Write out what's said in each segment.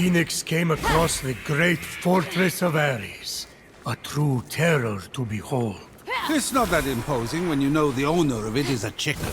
Phoenix came across the great fortress of Ares. A true terror to behold. It's not that imposing when you know the owner of it is a chicken.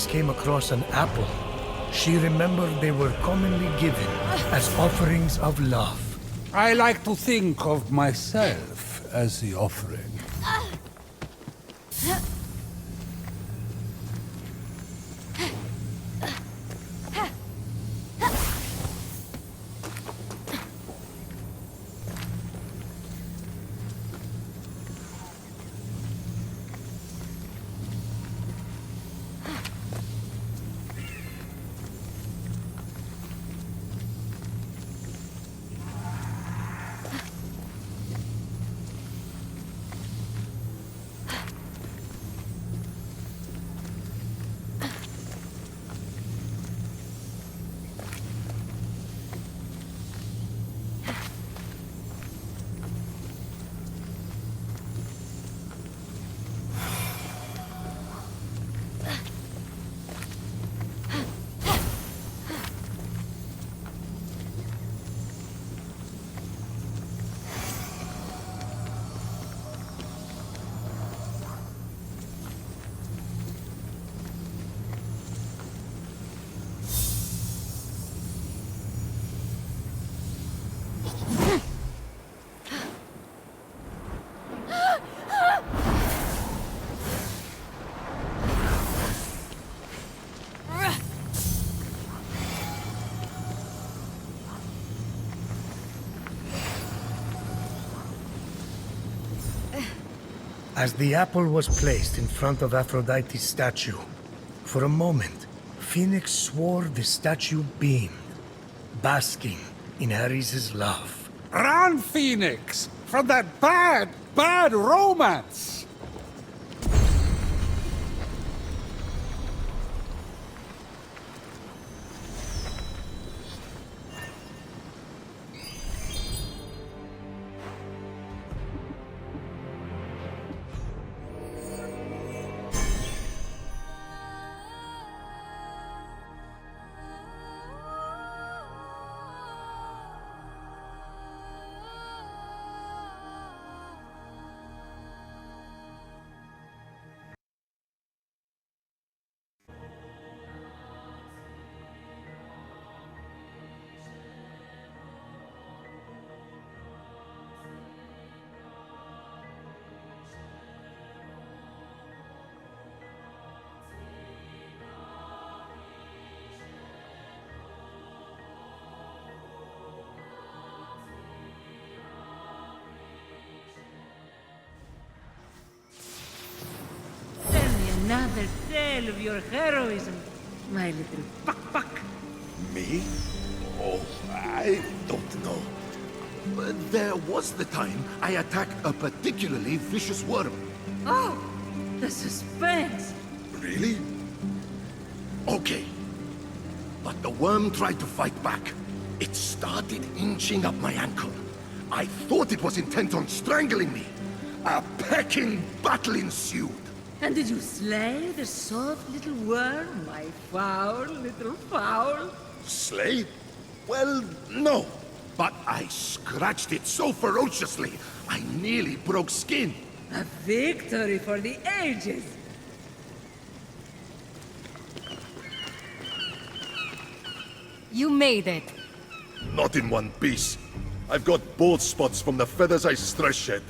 Phoenix came across an apple. She remembered they were commonly given as offerings of love. I like to think of myself as the offering. As the apple was placed in front of Aphrodite's statue, for a moment, Phoenix swore the statue beamed, basking in Ares' love. Run, Phoenix! From that bad, bad romance! Another tale of your heroism, my little buck. Me? Oh, I don't know. There was the time I attacked a particularly vicious worm. Oh, the suspense. Really? Okay. But the worm tried to fight back. It started inching up my ankle. I thought it was intent on strangling me. A pecking battle ensued. And did you slay the soft little worm, my foul little fowl? Slay? Well, no. But I scratched it so ferociously, I nearly broke skin. A victory for the ages. You made it. Not in one piece. I've got bald spots from the feathers I stress shed.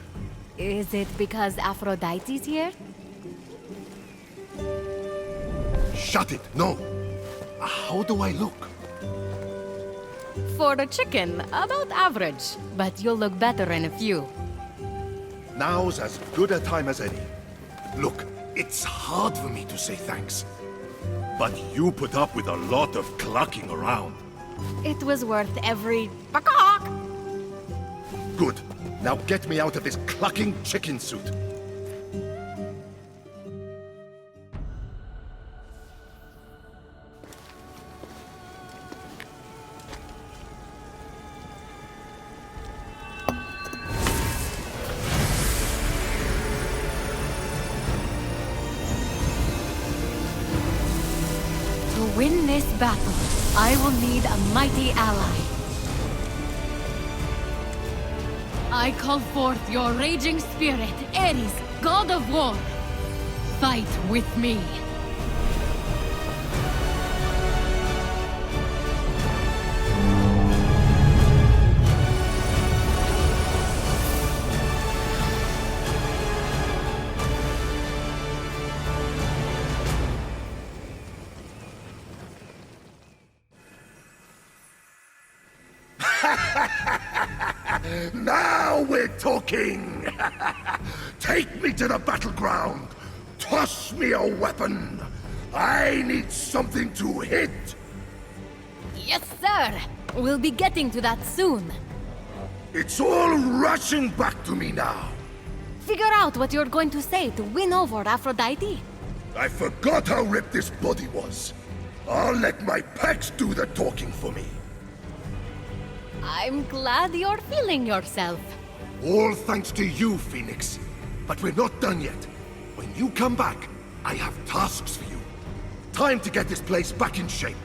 Is it because Aphrodite's here? Shut it, no. How do I look? For a chicken, about average. But you'll look better in a few. Now's as good a time as any. Look, it's hard for me to say thanks. But you put up with a lot of clucking around. It was worth every... Bakak! Good. Now get me out of this clucking chicken suit. To win this battle, I will need a mighty ally. I call forth your raging spirit, Ares, god of war. Fight with me. Now we're talking! Take me to the battleground! Toss me a weapon! I need something to hit! Yes, sir! We'll be getting to that soon. It's all rushing back to me now! Figure out what you're going to say to win over Aphrodite. I forgot how ripped this body was. I'll let my pecs do the talking for me. I'm glad you're feeling yourself. All thanks to you, Phoenix. But we're not done yet. When you come back, I have tasks for you. Time to get this place back in shape.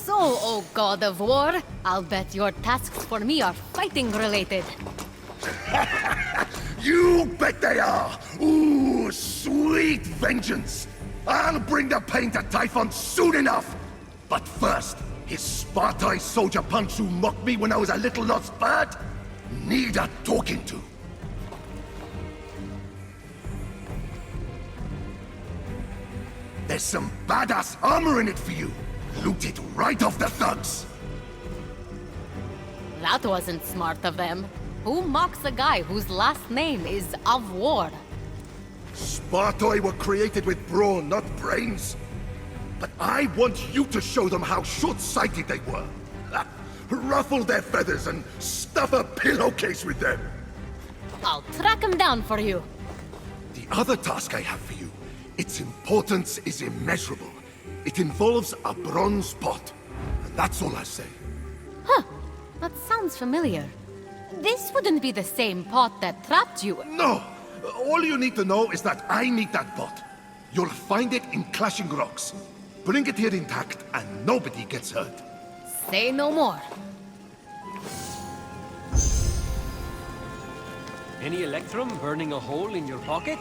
So, oh god of war, I'll bet your tasks for me are fighting related. You bet they are! Ooh, sweet vengeance! I'll bring the pain to Typhon soon enough! But first, his Spartai soldier punch who mocked me when I was a little lost bird need a talking to. There's some badass armor in it for you. Loot it right off the thugs. That wasn't smart of them. Who mocks a guy whose last name is of war? Spartoi were created with brawn, not brains. But I want you to show them how short-sighted they were. Ruffle their feathers and stuff a pillowcase with them. I'll track him down for you. The other task I have for you, its importance is immeasurable. It involves a bronze pot. And that's all I say. Huh, that sounds familiar. This wouldn't be the same pot that trapped you. No! All you need to know is that I need that pot. You'll find it in Clashing Rocks. Bring it here intact, and nobody gets hurt. Say no more. Any electrum burning a hole in your pocket?